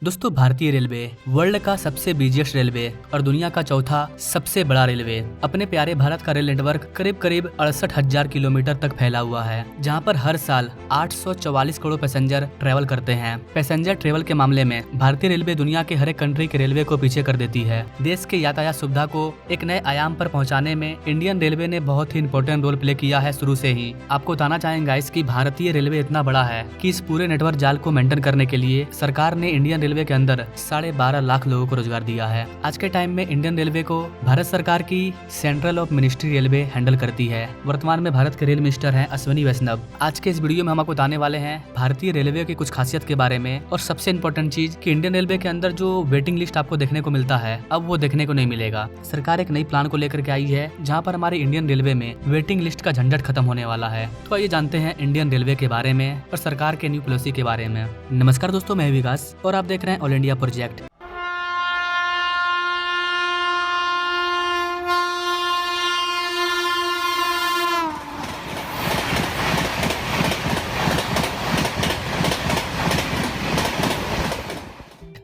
दोस्तों, भारतीय railway world का सबसे बिजिएस्ट रेलवे और दुनिया का चौथा सबसे बड़ा रेलवे। अपने प्यारे भारत का रेल नेटवर्क करीब करीब 68,000 किलोमीटर तक फैला हुआ है, जहां पर हर साल 844 करोड़ पैसेंजर ट्रेवल करते हैं। पैसेंजर ट्रेवल के मामले में भारतीय रेलवे दुनिया के हर एक कंट्री के रेलवे को पीछे कर देती है। देश के यातायात सुविधा को एक नए आयाम पर पहुँचाने में इंडियन रेलवे ने बहुत ही इंपॉर्टेंट रोल प्ले किया है शुरू से ही। आपको बताना चाहेंगे कि भारतीय रेलवे इतना बड़ा है कि इस पूरे नेटवर्क जाल को मेंटेन करने के लिए सरकार ने इंडियन रेलवे के अंदर 12.5 लाख लोगों को रोजगार दिया है। आज के टाइम में इंडियन रेलवे को भारत सरकार की central of ministry railway handle करती है। वर्तमान में भारत के रेल मिनिस्टर हैं अश्विनी वैष्णव। आज के इस वीडियो में हम आपको बताने वाले हैं भारतीय रेलवे की कुछ खासियत के बारे में, और सबसे इम्पोर्टेंट चीज कि इंडियन रेलवे के अंदर जो वेटिंग लिस्ट आपको देखने को मिलता है अब वो देखने को नहीं मिलेगा। सरकार एक नई प्लान को लेकर के आई है जहाँ पर हमारे इंडियन रेलवे में वेटिंग लिस्ट का झंझट खत्म होने वाला है। तो आइए जानते हैं इंडियन रेलवे के बारे में और सरकार के न्यू पॉलिसी के बारे में। नमस्कार दोस्तों, मैं विकास और आप देख रहे हैं ऑल इंडिया प्रोजेक्ट।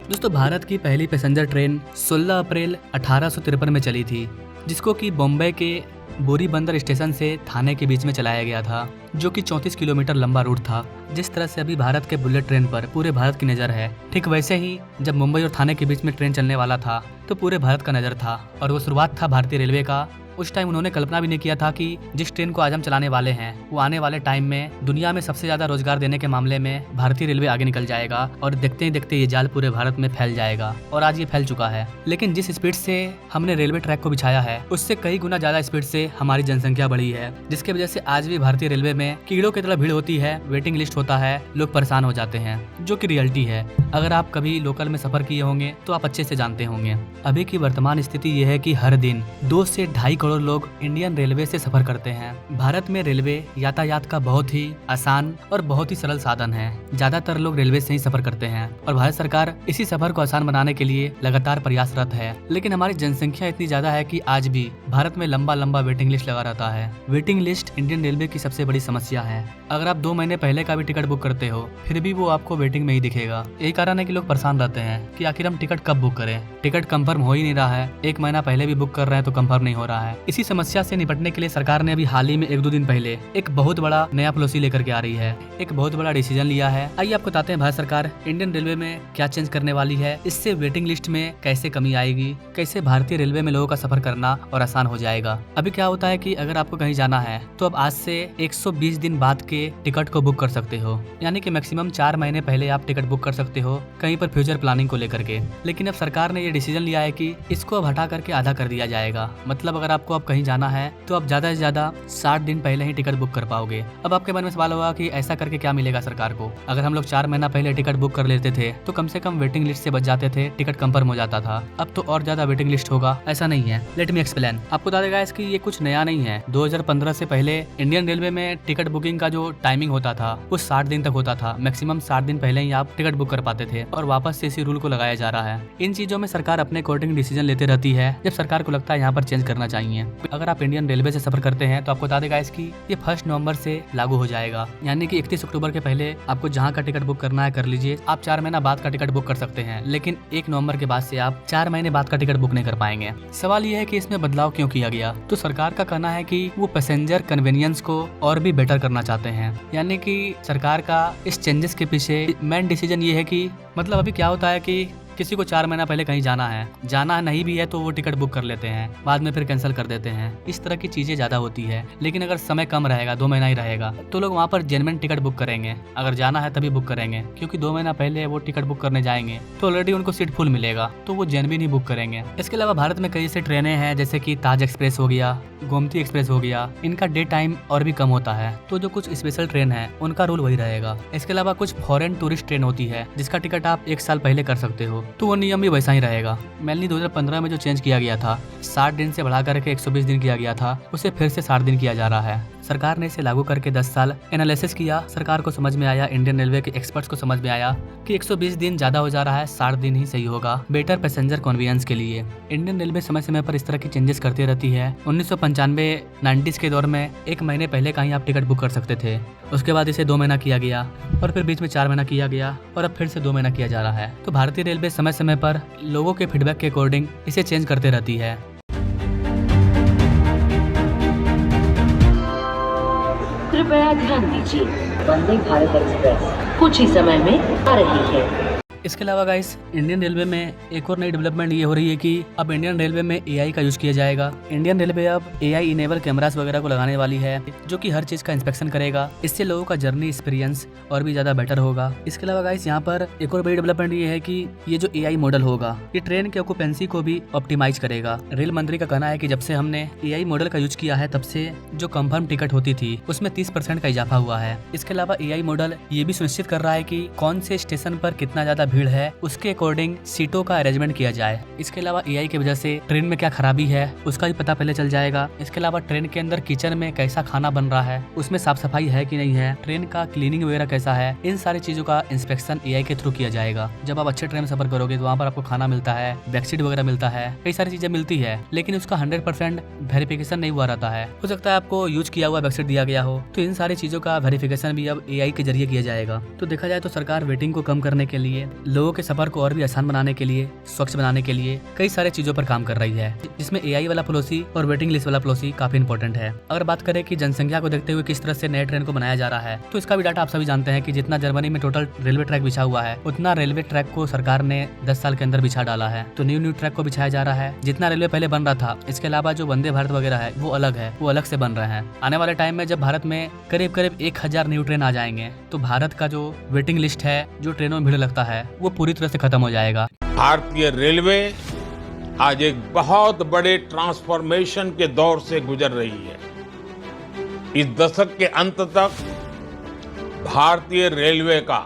दोस्तों, भारत की पहली पैसेंजर ट्रेन 16 अप्रैल 1853 में चली थी, जिसको कि बॉम्बे के बोरी बंदर स्टेशन से थाने के बीच में चलाया गया था, जो कि 34 किलोमीटर लंबा रूट था। जिस तरह से अभी भारत के बुलेट ट्रेन पर पूरे भारत की नज़र है, ठीक वैसे ही जब मुंबई और थाने के बीच में ट्रेन चलने वाला था तो पूरे भारत का नज़र था, और वो शुरुआत था भारतीय रेलवे का। उस टाइम उन्होंने कल्पना भी नहीं किया था कि जिस ट्रेन को आज हम चलाने वाले हैं वो आने वाले टाइम में दुनिया में सबसे ज्यादा रोजगार देने के मामले में भारतीय रेलवे आगे निकल जाएगा, और देखते ही देखते ये जाल पूरे भारत में फैल जाएगा, और आज ये फैल चुका है। लेकिन जिस स्पीड से हमने रेलवे ट्रैक को बिछाया है उससे कई गुना ज्यादा स्पीड से हमारी जनसंख्या बढ़ी है, जिसकी वजह से आज भी भारतीय रेलवे में कीड़ों की तरह भीड़ होती है, वेटिंग लिस्ट होता है, लोग परेशान हो जाते हैं, जो की रियलिटी है। अगर आप कभी लोकल में सफर किए होंगे तो आप अच्छे से जानते होंगे। अभी की वर्तमान स्थिति ये है कि हर दिन 2 से 2.5 करोड़ लोग इंडियन रेलवे से सफर करते हैं। भारत में रेलवे यातायात का बहुत ही आसान और बहुत ही सरल साधन है। ज्यादातर लोग रेलवे से ही सफर करते हैं, और भारत सरकार इसी सफर को आसान बनाने के लिए लगातार प्रयासरत है। लेकिन हमारी जनसंख्या इतनी ज्यादा है कि आज भी भारत में लंबा लंबा वेटिंग लिस्ट लगा रहता है। वेटिंग लिस्ट इंडियन रेलवे की सबसे बड़ी समस्या है। अगर आप 2 महीने पहले का भी टिकट बुक करते हो फिर भी वो आपको वेटिंग में ही दिखेगा। यही कारण है कि लोग परेशान रहते हैं कि आखिर हम टिकट कब बुक करें। टिकट कंफर्म हो ही नहीं रहा है, 1 महीना पहले भी बुक कर रहे हैं तो कंफर्म नहीं हो रहा है। इसी समस्या से निपटने के लिए सरकार ने अभी हाल ही में 1-2 दिन पहले एक बहुत बड़ा नया पॉलिसी लेकर के आ रही है, एक बहुत बड़ा डिसीजन लिया है। आइए आपको बताते हैं भारत सरकार इंडियन रेलवे में क्या चेंज करने वाली है, इससे वेटिंग लिस्ट में कैसे कमी आएगी, कैसे भारतीय रेलवे में लोगों का सफर करना और आसान हो जाएगा। अभी क्या होता है कि अगर आपको कहीं जाना है तो अब आज से 120 दिन बाद के टिकट को बुक कर सकते हो, यानी कि मैक्सिमम 4 महीने पहले आप टिकट बुक कर सकते हो कहीं पर फ्यूचर प्लानिंग को लेकर के। लेकिन अब सरकार ने ये डिसीजन लिया है कि इसको अब हटा करके आधा कर दिया जाएगा। मतलब अगर आपको अब कहीं जाना है तो आप ज्यादा से ज्यादा 60 दिन पहले ही टिकट बुक कर पाओगे। अब आपके मन में सवाल होगा कि ऐसा करके क्या मिलेगा सरकार को। अगर हम लोग 4 महीना पहले टिकट बुक कर लेते थे तो कम से कम वेटिंग लिस्ट से बच जाते थे, टिकट कंफर्म हो जाता था। अब तो और ज्यादा वेटिंग लिस्ट होगा, ऐसा नहीं है। Let me explain. आपको बता देगा इसकी ये कुछ नया नहीं है। 2015 से पहले इंडियन रेलवे में टिकट बुकिंग का जो टाइमिंग होता था वो 60 दिन तक होता था। मैक्सिमम 60 दिन पहले ही आप टिकट बुक कर पाते थे, और वापस से इसी रूल को लगाया जा रहा है। इन चीजों में सरकार अपने अकॉर्डिंग डिसीजन लेते रहती है जब सरकार को लगता है यहाँ पर चेंज करना चाहिए। अगर आप इंडियन रेलवे से सफर करते हैं तो आपको बता देगा इसकी ये 1 नवंबर से लागू हो जाएगा, यानी कि 31 अक्टूबर के पहले आपको जहाँ का टिकट बुक करना है कर लीजिए। आप 4 महीना बाद का टिकट बुक कर सकते हैं, लेकिन 1 नवंबर के बाद से आप 4 महीने बाद का टिकट बुक नहीं कर पाएंगे। सवाल ये है कि इसमें बदलाव क्यों किया गया। तो सरकार का कहना है कि वो पैसेंजर कन्वीनियंस को और भी बेटर करना चाहते हैं, यानी कि सरकार का इस चेंजेस के पीछे मेन डिसीजन ये है कि मतलब अभी क्या होता है कि किसी को 4 महीना पहले कहीं जाना नहीं भी है तो वो टिकट बुक कर लेते हैं, बाद में फिर कैंसिल कर देते हैं। इस तरह की चीजें ज्यादा होती है। लेकिन अगर समय कम रहेगा, 2 महीना ही रहेगा, तो लोग वहाँ पर जेन्युइन टिकट बुक करेंगे। अगर जाना है तभी बुक करेंगे, क्योंकि 2 महीना पहले वो टिकट बुक करने जाएंगे तो ऑलरेडी उनको सीट फुल मिलेगा, तो वो जेन्युइन ही बुक करेंगे। इसके अलावा भारत में कई ऐसी ट्रेनें हैं जैसे कि ताज एक्सप्रेस हो गया, गोमती एक्सप्रेस हो गया, इनका डे टाइम और भी कम होता है, तो जो कुछ स्पेशल ट्रेन है उनका रूल वही रहेगा। इसके अलावा कुछ फॉरेन टूरिस्ट ट्रेन होती है जिसका टिकट आप 1 साल पहले कर सकते हो, तो वो नियम भी वैसा ही रहेगा। मेनली 2015 में जो चेंज किया गया था, 60 दिन से बढ़ा करके 120 दिन किया गया था, उसे फिर से 60 दिन किया जा रहा है। सरकार ने इसे लागू करके 10 साल एनालिसिस किया। सरकार को समझ में आया, इंडियन रेलवे के एक्सपर्ट्स को समझ में आया कि 120 दिन ज्यादा हो जा रहा है, 60 दिन ही सही होगा बेटर पैसेंजर कन्वीनियंस के लिए। इंडियन रेलवे समय समय पर इस तरह की चेंजेस करती रहती है। 1995 90s के दौर में 1 महीने पहले का ही आप टिकट बुक कर सकते थे। उसके बाद इसे 2 महीना किया गया और फिर बीच में 4 महीना किया गया और अब फिर से 2 महीना किया जा रहा है। तो भारतीय रेलवे समय समय पर लोगों के फीडबैक के अकॉर्डिंग इसे चेंज करते रहती है। कृपया ध्यान दीजिए, वंदे भारत एक्सप्रेस कुछ ही समय में आ रही है। इसके अलावा गाइस इंडियन रेलवे में एक और नई डेवलपमेंट ये हो रही है कि अब इंडियन रेलवे में एआई का यूज किया जाएगा। इंडियन रेलवे अब एआई इनेबल कैमरास वगैरह को लगाने वाली है जो कि हर चीज का इंस्पेक्शन करेगा। इससे लोगों का जर्नी एक्सपीरियंस और भी ज्यादा बेटर होगा। इसके अलावा गाइस यहाँ पर एक और बड़ी डेवलपमेंट ये है कि ये जो एआई मॉडल होगा ये ट्रेन के ऑक्यूपेंसी को भी ऑप्टिमाइज करेगा। रेल मंत्री का कहना है कि जब से हमने एआई मॉडल का यूज किया है तब से जो कंफर्म टिकट होती थी उसमें 30% का इजाफा हुआ है। इसके अलावा एआई मॉडल ये भी सुनिश्चित कर रहा है कि कौन से स्टेशन पर कितना ज्यादा भीड़ है उसके अकॉर्डिंग सीटों का अरेंजमेंट किया जाए। इसके अलावा एआई की वजह से ट्रेन में क्या खराबी है उसका भी पता पहले चल जाएगा। इसके अलावा ट्रेन के अंदर किचन में कैसा खाना बन रहा है, उसमें साफ सफाई है कि नहीं है, ट्रेन का क्लीनिंग वगैरह कैसा है, इन सारी चीजों का इंस्पेक्शन एआई के थ्रू किया जाएगा। जब आप अच्छे ट्रेन में सफर करोगे तो वहाँ पर आपको खाना मिलता है, बेडशीट वगैरह मिलता है, कई सारी चीजें मिलती है, लेकिन उसका 100% वेरिफिकेशन नहीं हुआ रहता है। हो सकता है आपको यूज किया हुआ बेडशीट दिया गया हो। तो इन सारी चीजों का वेरिफिकेशन भी अब एआई के जरिए किया जाएगा। तो देखा जाए तो सरकार वेटिंग को कम करने के लिए, लोगों के सफर को और भी आसान बनाने के लिए, स्वच्छ बनाने के लिए कई सारे चीजों पर काम कर रही है, जिसमें एआई वाला पॉलिसी और वेटिंग लिस्ट वाला पॉलिसी काफी इंपॉर्टेंट है। अगर बात करें कि जनसंख्या को देखते हुए किस तरह से नए ट्रेन को बनाया जा रहा है, तो इसका भी डाटा आप सभी जानते हैं कि जितना जर्मनी में टोटल रेलवे ट्रैक बिछा हुआ है उतना रेलवे ट्रैक को सरकार ने 10 साल के अंदर बिछा डाला है। तो न्यू ट्रैक को बिछाया जा रहा है। जितना रेलवे पहले बन रहा था, इसके अलावा जो वंदे भारत वगैरह है वो अलग है, वो अलग से बन रहे हैं। आने वाले टाइम में जब भारत में करीब करीब 1000 न्यू ट्रेन आ जाएंगे तो भारत का जो वेटिंग लिस्ट है, जो ट्रेनों में भीड़ लगता है, वो पूरी तरह से खत्म हो जाएगा। भारतीय रेलवे आज एक बहुत बड़े ट्रांसफॉर्मेशन के दौर से गुजर रही है। इस दशक के अंत तक भारतीय रेलवे का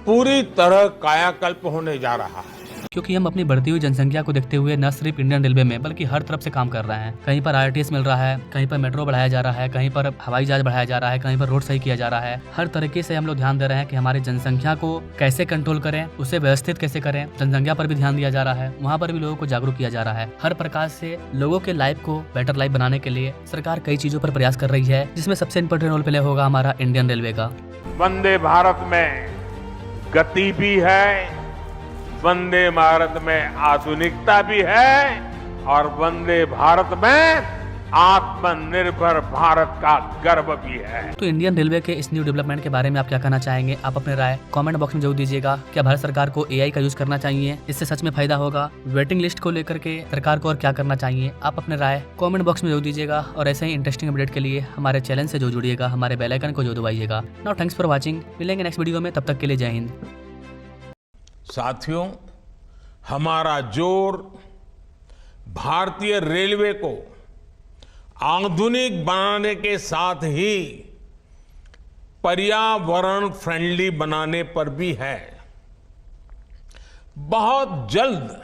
पूरी तरह कायाकल्प होने जा रहा है। क्योंकि हम अपनी बढ़ती हुई जनसंख्या को देखते हुए न सिर्फ इंडियन रेलवे में बल्कि हर तरफ से काम कर रहे हैं। कहीं पर आरटीएस मिल रहा है, कहीं पर मेट्रो बढ़ाया जा रहा है, कहीं पर हवाई जहाज बढ़ाया जा रहा है, कहीं पर रोड सही किया जा रहा है। हर तरीके से हम लोग ध्यान दे रहे हैं कि हमारी जनसंख्या को कैसे कंट्रोल करें, उसे व्यवस्थित कैसे करें। जनसंख्या पर भी ध्यान दिया जा रहा है, वहाँ पर भी लोगों को जागरूक किया जा रहा है। हर प्रकार से लोगों के लाइफ को बेटर लाइफ बनाने के लिए सरकार कई चीजों पर प्रयास कर रही है, जिसमें सबसे इंपॉर्टेंट रोल प्ले होगा हमारा इंडियन रेलवे का। वंदे भारत में गति भी है, वंदे भारत में आधुनिकता भी है और वंदे भारत में आत्मनिर्भर भारत का गर्व भी है। तो इंडियन रेलवे के इस न्यू डेवलपमेंट के बारे में आप क्या कहना चाहेंगे? आप अपने राय कमेंट बॉक्स में जरूर दीजिएगा। क्या भारत सरकार को एआई का यूज करना चाहिए? इससे सच में फायदा होगा? वेटिंग लिस्ट को लेकर के सरकार को और क्या करना चाहिए? आप अपने राय कमेंट बॉक्स में जरूर दीजिएगा और ऐसे ही इंटरेस्टिंग अपडेट के लिए हमारे चैनल से जो जुड़िएगा, हमारे बेल आइकन को जो दबाइएगा। Now thanks for watching. मिलेंगे नेक्स्ट वीडियो में, तब तक के लिए जय हिंद। साथियों, हमारा जोर भारतीय रेलवे को आधुनिक बनाने के साथ ही पर्यावरण फ्रेंडली बनाने पर भी है। बहुत जल्द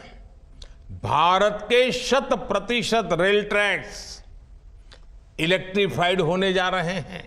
भारत के 100% रेल ट्रैक्स इलेक्ट्रीफाइड होने जा रहे हैं।